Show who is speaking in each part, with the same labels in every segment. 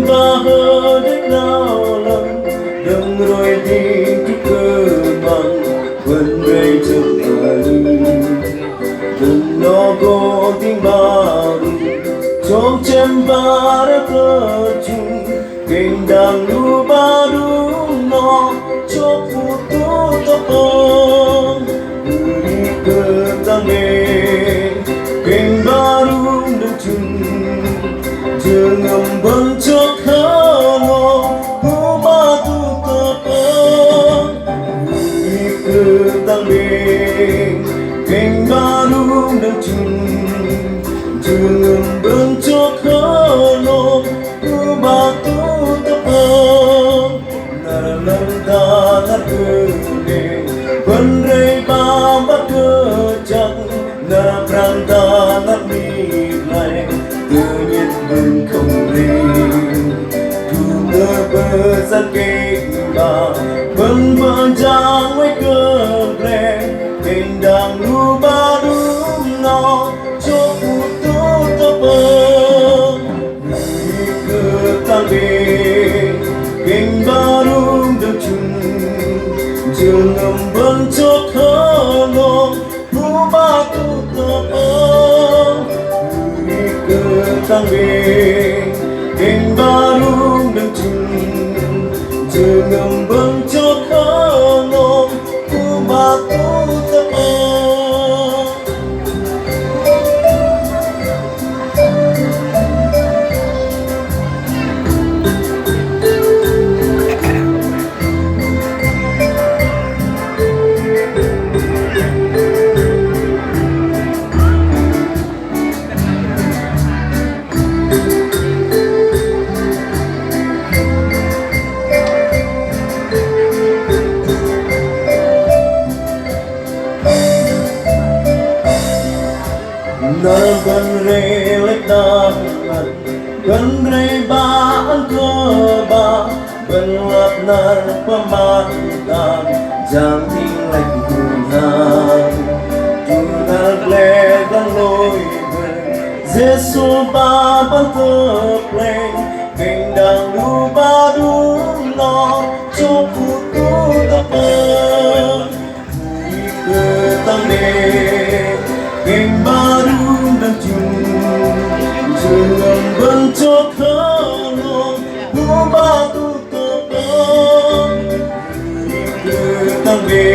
Speaker 1: bahar dalam dengroi di kemang benrai cekali Nogo ting baru Chom cembar kejung Gendang lu baru no Chok putu topong Uri ketange Geng baru dejung Jengem bencok hano Bumatu topong Uri ketange Geng baru dejung Jengem bencok hano Bumatu topong Naralang tanah gede Benrai bambat kejak Naraprang tanah miglai Kenyit bengkong ring Tuna besar kekba Benbanjang wai kebreng Kendang lu baru no Chok putu topeng Uri ketangge Geng baru dejung Jengem bencok hano Bumatu topeng Uri ketangge Geng baru dejung Jengem bencok hano Bumatu topeng Nar benrai lek dahan Benrai baan keba Benlap nar pemandan Jang ting lek bulan Tunar gledang loi ben Zesu baban tepleng Kendang lu badu no Chok putu tepeng Uri ketangge Geng baru dejung Jengem bencok hano Bumatu topeng Uri ketangge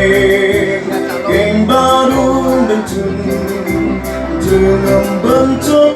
Speaker 1: Geng baru dejung Jengem bencok